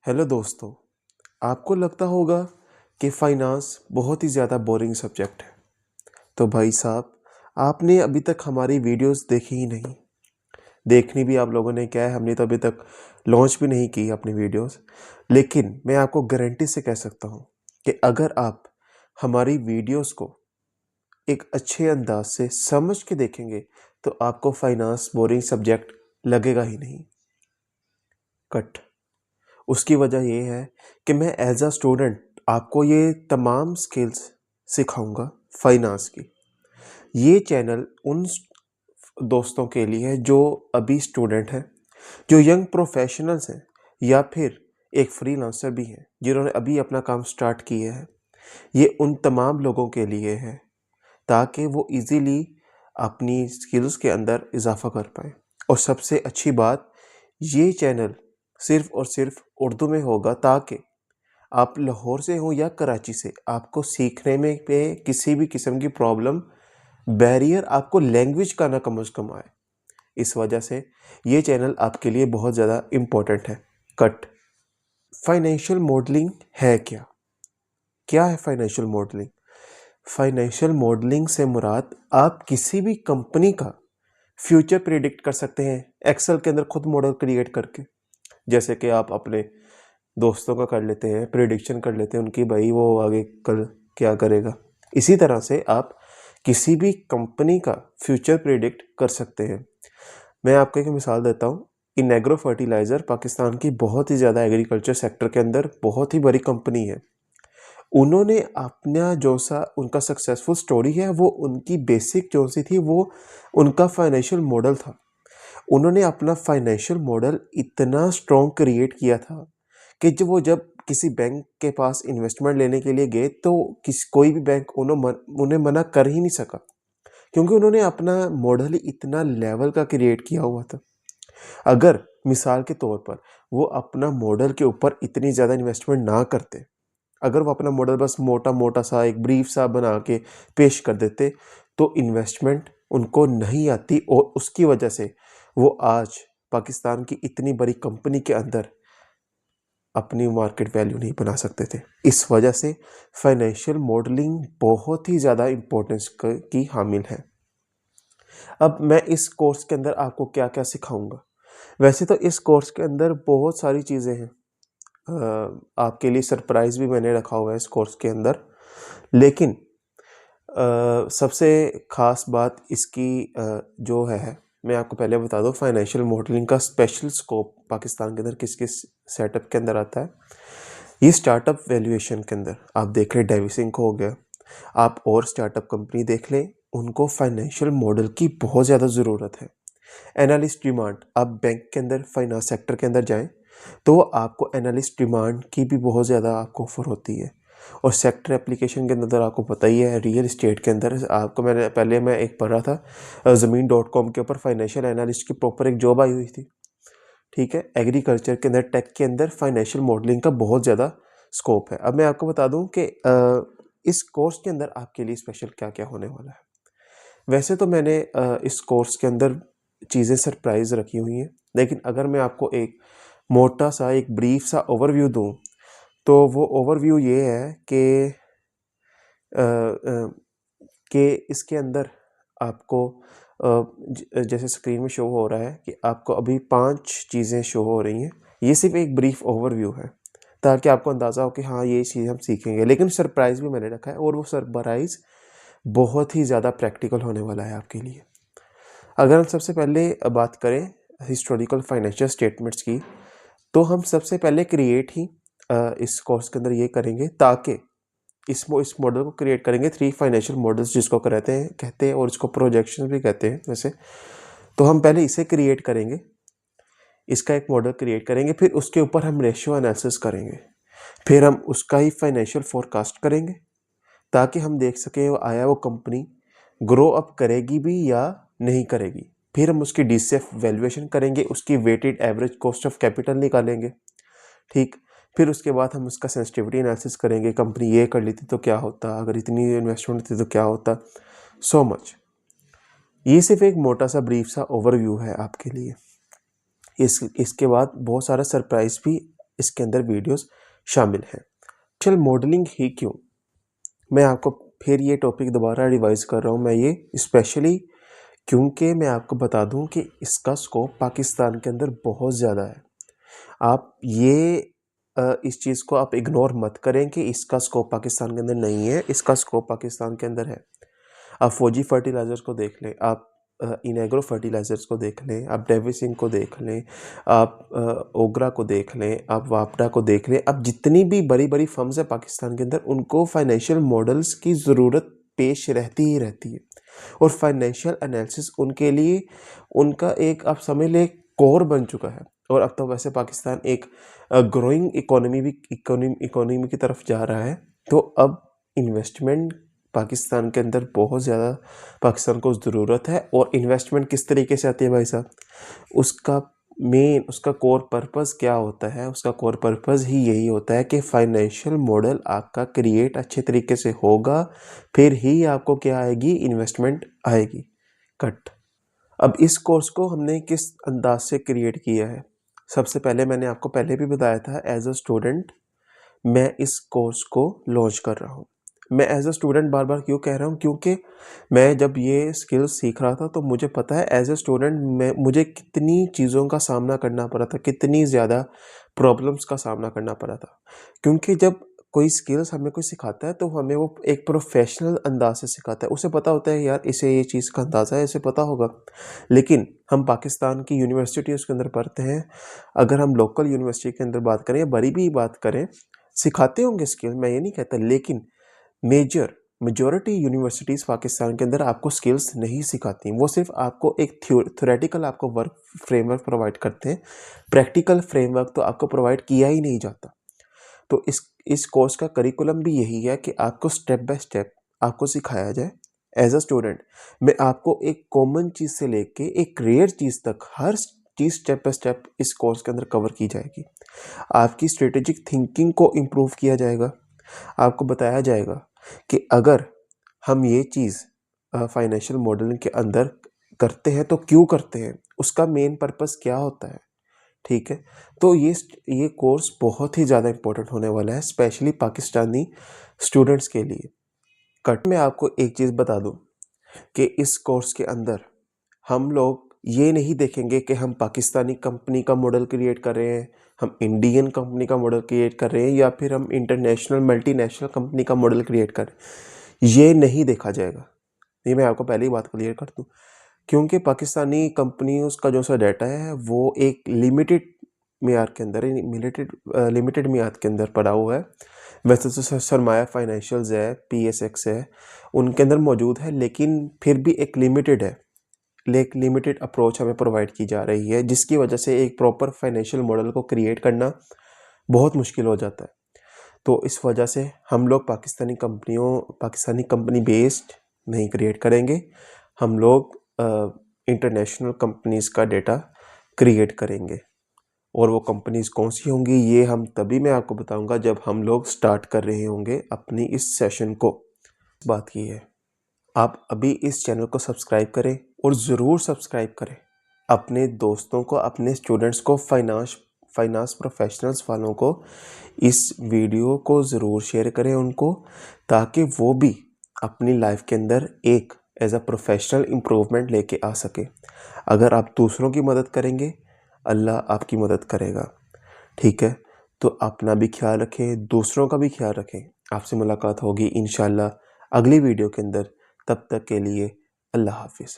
Hello दोस्तों। आपको लगता होगा कि फाइनेंस बहुत ही ज़्यादा बोरिंग सब्जेक्ट है। तो भाई साहब, आपने अभी तक हमारी वीडियोस देखी ही नहीं। देखनी भी आप लोगों ने क्या है, हमने तो अभी तक लॉन्च भी नहीं की अपनी वीडियोस। लेकिन मैं आपको गारंटी से कह सकता हूँ कि अगर आप हमारी वीडियोस को एक अच्छे अंदाज से समझ के देखेंगे तो आपको फाइनेंस बोरिंग सब्जेक्ट लगेगा ही नहीं। कट। उसकी वजह ये है कि मैं एज अ स्टूडेंट आपको ये तमाम स्किल्स सिखाऊंगा फाइनेंस की। ये चैनल उन दोस्तों के लिए है जो अभी स्टूडेंट हैं, जो यंग प्रोफेशनल्स हैं, या फिर एक फ्रीलांसर भी हैं जिन्होंने अभी अपना काम स्टार्ट किया है। ये उन तमाम लोगों के लिए है ताकि वो इजीली अपनी स्किल्स के अंदर इजाफा कर पाए। और सबसे अच्छी बात, ये चैनल सिर्फ और सिर्फ उर्दू में होगा ताकि आप लाहौर से हो या कराची से, आपको सीखने में पे किसी भी किस्म की प्रॉब्लम, बैरियर आपको लैंग्वेज का ना कम से कम आए। इस वजह से ये चैनल आपके लिए बहुत ज़्यादा इम्पोर्टेंट है। कट। फाइनेंशियल मॉडलिंग है क्या? क्या है फाइनेंशियल मॉडलिंग? फाइनेंशियल मॉडलिंग से मुराद आप किसी भी कंपनी का फ्यूचर प्रिडिक्ट कर सकते हैं एक्सेल के अंदर खुद मॉडल क्रिएट करके। जैसे कि आप अपने दोस्तों का कर लेते हैं, प्रिडिक्शन कर लेते हैं उनकी, भाई वो आगे कल क्या करेगा। इसी तरह से आप किसी भी कंपनी का फ्यूचर प्रिडिक्ट कर सकते हैं। मैं आपको एक मिसाल देता हूँ। इनेग्रो फर्टिलाइज़र पाकिस्तान की बहुत ही ज़्यादा एग्रीकल्चर सेक्टर के अंदर बहुत ही बड़ी कंपनी है। उन्होंने अपना जो सा उनका सक्सेसफुल स्टोरी है, वो उनकी बेसिक जो सी थी वो उनका फाइनेंशियल मॉडल था। उन्होंने अपना फाइनेंशियल मॉडल इतना स्ट्रॉन्ग क्रिएट किया था कि जब किसी बैंक के पास इन्वेस्टमेंट लेने के लिए गए तो कोई भी बैंक उन्हें मना कर ही नहीं सका, क्योंकि उन्होंने अपना मॉडल ही इतना लेवल का क्रिएट किया हुआ था। अगर मिसाल के तौर पर वो अपना मॉडल के ऊपर इतनी ज़्यादा इन्वेस्टमेंट ना करते, अगर वो अपना मॉडल बस मोटा मोटा सा एक ब्रीफ सा बना के पेश कर देते, तो इन्वेस्टमेंट उनको नहीं आती और उसकी वजह से वो आज पाकिस्तान की इतनी बड़ी कंपनी के अंदर अपनी मार्केट वैल्यू नहीं बना सकते थे। इस वजह से फाइनेंशियल मॉडलिंग बहुत ही ज़्यादा इम्पोर्टेंस की हामिल है। अब मैं इस कोर्स के अंदर आपको क्या क्या सिखाऊंगा। वैसे तो इस कोर्स के अंदर बहुत सारी चीज़ें हैं। आपके लिए सरप्राइज़ भी मैंने रखा हुआ है इस कोर्स के अंदर। लेकिन सबसे ख़ास बात इसकी जो है, मैं आपको पहले बता दूं, फाइनेंशियल मॉडलिंग का स्पेशल स्कोप पाकिस्तान के अंदर किस किस सेटअप के अंदर आता है। ये स्टार्टअप वैल्यूएशन के अंदर आप देख लें, डेविसिंक हो गया, आप और स्टार्टअप कंपनी देख लें, उनको फाइनेंशियल मॉडल की बहुत ज़्यादा ज़रूरत है। एनालिस्ट डिमांड, आप बैंक के अंदर फाइनेंस सेक्टर के अंदर जाएं तो आपको एनालिस्ट डिमांड की भी बहुत ज़्यादा आपको ऑफर होती है। और सेक्टर एप्लीकेशन के अंदर आपको पता ही है, रियल इस्टेट के अंदर आपको मैं एक पढ़ रहा था, ज़मीन.com के ऊपर फाइनेंशियल एनालिस्ट की प्रॉपर एक जॉब आई हुई थी। ठीक है, एग्रीकल्चर के अंदर, टेक के अंदर फाइनेंशियल मॉडलिंग का बहुत ज़्यादा स्कोप है। अब मैं आपको बता दूं कि इस कोर्स के अंदर आपके लिए स्पेशल क्या क्या होने वाला है। वैसे तो मैंने इस कोर्स के अंदर चीज़ें सरप्राइज रखी हुई हैं, लेकिन अगर मैं आपको एक मोटा सा एक ब्रीफ सा ओवरव्यू दूं तो वो ओवरव्यू ये है कि इसके अंदर आपको जैसे स्क्रीन में शो हो रहा है कि आपको अभी 5 चीज़ें शो हो रही हैं। ये सिर्फ एक ब्रीफ ओवरव्यू है ताकि आपको अंदाज़ा हो कि हाँ, ये चीज़ हम सीखेंगे। लेकिन सरप्राइज़ भी मैंने रखा है और वो सरप्राइज़ बहुत ही ज़्यादा प्रैक्टिकल होने वाला है आपके लिए। अगर हम सबसे पहले बात करें हिस्टोरिकल फाइनेंशियल स्टेटमेंट्स की, तो हम सबसे पहले क्रिएट ही इस कोर्स के अंदर ये करेंगे ताकि इस मॉडल को क्रिएट करेंगे। 3 फाइनेंशियल मॉडल्स जिसको कहते हैं और इसको प्रोजेक्शन भी कहते हैं वैसे। तो हम पहले इसे क्रिएट करेंगे, इसका एक मॉडल क्रिएट करेंगे, फिर उसके ऊपर हम रेशियो एनालिसिस करेंगे, फिर हम उसका ही फाइनेंशियल फोरकास्ट करेंगे ताकि हम देख सकें वो आया वो कंपनी ग्रो अप करेगी भी या नहीं करेगी। फिर हम उसकी DCF वैल्यूएशन करेंगे, उसकी weighted average cost of capital निकालेंगे। ठीक, फिर उसके बाद हम उसका सेंसिटिविटी एनालिसिस करेंगे, कंपनी ये कर लेती तो क्या होता, अगर इतनी इन्वेस्टमेंट थी तो क्या होता, सो मच। ये सिर्फ एक मोटा सा ब्रीफ सा ओवरव्यू है आपके लिए। इसके बाद बहुत सारा सरप्राइज भी इसके अंदर वीडियोस शामिल हैं। चल मॉडलिंग ही क्यों, मैं आपको फिर ये टॉपिक दोबारा रिवाइज कर रहा हूँ मैं ये स्पेशली क्योंकि मैं आपको बता दूं कि इसका स्कोप पाकिस्तान के अंदर बहुत ज़्यादा है। आप ये इस चीज़ को आप इग्नोर मत करें कि इसका स्कोप पाकिस्तान के अंदर नहीं है, इसका स्कोप पाकिस्तान के अंदर है। आप फौजी फर्टिलाइज़र्स को देख लें, आप इनेग्रो फर्टिलाइज़र्स को देख लें, आप डेविसिंग को देख लें, आप ओगरा को देख लें, आप वापडा को देख लें। अब जितनी भी बड़ी बड़ी फर्म्स हैं पाकिस्तान के अंदर, उनको फाइनेंशियल मॉडल्स की ज़रूरत पेश रहती ही रहती है और फाइनेंशियल एनालिसिस उनके लिए उनका एक आप समझ लें कोर बन चुका है। और अब तो वैसे पाकिस्तान एक ग्रोइंग इकोनॉमी की तरफ जा रहा है, तो अब इन्वेस्टमेंट पाकिस्तान के अंदर बहुत ज़्यादा पाकिस्तान को ज़रूरत है। और इन्वेस्टमेंट किस तरीके से आती है भाई साहब, उसका कोर पर्पज़ क्या होता है, उसका कोर पर्पज़ ही यही होता है कि फाइनेंशियल मॉडल आपका क्रिएट अच्छे तरीके से होगा, फिर ही आपको क्या आएगी, इन्वेस्टमेंट आएगी। कट। अब इस कोर्स को हमने किस अंदाज से क्रिएट किया है, सबसे पहले मैंने आपको पहले भी बताया था, एज अ स्टूडेंट मैं इस कोर्स को लॉन्च कर रहा हूँ। मैं एज अ स्टूडेंट बार बार क्यों कह रहा हूँ, क्योंकि मैं जब ये स्किल्स सीख रहा था तो मुझे पता है एज अ स्टूडेंट मुझे कितनी चीज़ों का सामना करना पड़ा था, कितनी ज़्यादा प्रॉब्लम्स का सामना करना पड़ा था। क्योंकि जब कोई स्किल्स हमें कोई सिखाता है तो हमें वो एक प्रोफेशनल अंदाज से सिखाता है, उसे पता होता है यार इसे ये चीज़ का अंदाज़ा है, इसे पता होगा। लेकिन हम पाकिस्तान की यूनिवर्सिटी उसके अंदर पढ़ते हैं, अगर हम लोकल यूनिवर्सिटी के अंदर बात करें या बड़ी भी बात करें, सिखाते होंगे स्किल, मैं ये नहीं कहता, लेकिन मेजॉरिटी यूनिवर्सिटीज़ पाकिस्तान के अंदर आपको स्किल्स नहीं सिखाती। वो सिर्फ आपको एक थ्योरेटिकल आपको वर्क फ्रेमवर्क प्रोवाइड करते हैं, प्रैक्टिकल फ्रेमवर्क तो आपको प्रोवाइड किया ही नहीं जाता। तो इस कोर्स का करिकुलम भी यही है कि आपको स्टेप बाय स्टेप आपको सिखाया जाए। एज अ स्टूडेंट मैं आपको एक कॉमन चीज़ से लेके एक रेयर चीज़ तक हर चीज़ स्टेप बाय स्टेप इस कोर्स के अंदर कवर की जाएगी। आपकी स्ट्रेटेजिक थिंकिंग को इम्प्रूव किया जाएगा। आपको बताया जाएगा कि अगर हम ये चीज़ फाइनेंशियल मॉडलिंग के अंदर करते हैं तो क्यों करते हैं, उसका मेन पर्पस क्या होता है। ठीक है, तो ये कोर्स बहुत ही ज़्यादा इम्पोर्टेंट होने वाला है, स्पेशली पाकिस्तानी स्टूडेंट्स के लिए। कट में आपको एक चीज़ बता दूं कि इस कोर्स के अंदर हम लोग ये नहीं देखेंगे कि हम पाकिस्तानी कंपनी का मॉडल क्रिएट कर रहे हैं, हम इंडियन कंपनी का मॉडल क्रिएट कर रहे हैं, या फिर हम इंटरनेशनल मल्टीनेशनल कंपनी का मॉडल क्रिएट कर रहे हैं। ये नहीं देखा जाएगा। ये मैं आपको पहले ही बात क्लियर कर दूं, क्योंकि पाकिस्तानी कंपनियों का जो सा डाटा है वो एक लिमिटेड मियार के अंदर लिमिटेड मियाद के अंदर पड़ा हुआ है। वैसे तो सरमाया फाइनेंशियल्स है, PSX है, उनके अंदर मौजूद है, लेकिन फिर भी एक लिमिटेड है, एक लिमिटेड अप्रोच हमें प्रोवाइड की जा रही है, जिसकी वजह से एक प्रॉपर फाइनेंशियल मॉडल को क्रिएट करना बहुत मुश्किल हो जाता है। तो इस वजह से हम लोग पाकिस्तानी कंपनी बेस्ड नहीं क्रिएट करेंगे, हम लोग इंटरनेशनल कंपनीज़ का डेटा क्रिएट करेंगे। और वो कंपनीज़ कौन सी होंगी ये हम तभी मैं आपको बताऊंगा जब हम लोग स्टार्ट कर रहे होंगे अपनी इस सेशन को। बात की है, आप अभी इस चैनल को सब्सक्राइब करें और ज़रूर सब्सक्राइब करें। अपने दोस्तों को, अपने स्टूडेंट्स को, फाइनेंस प्रोफेशनल्स वालों को इस वीडियो को ज़रूर शेयर करें उनको, ताकि वो भी अपनी लाइफ के अंदर एक एज अ प्रोफेशनल इम्प्रूवमेंट लेके आ सके। अगर आप दूसरों की मदद करेंगे, अल्लाह आपकी मदद करेगा। ठीक है, तो अपना भी ख्याल रखें, दूसरों का भी ख्याल रखें। आपसे मुलाकात होगी इंशाल्लाह अगली वीडियो के अंदर। तब तक के लिए अल्लाह हाफिज़।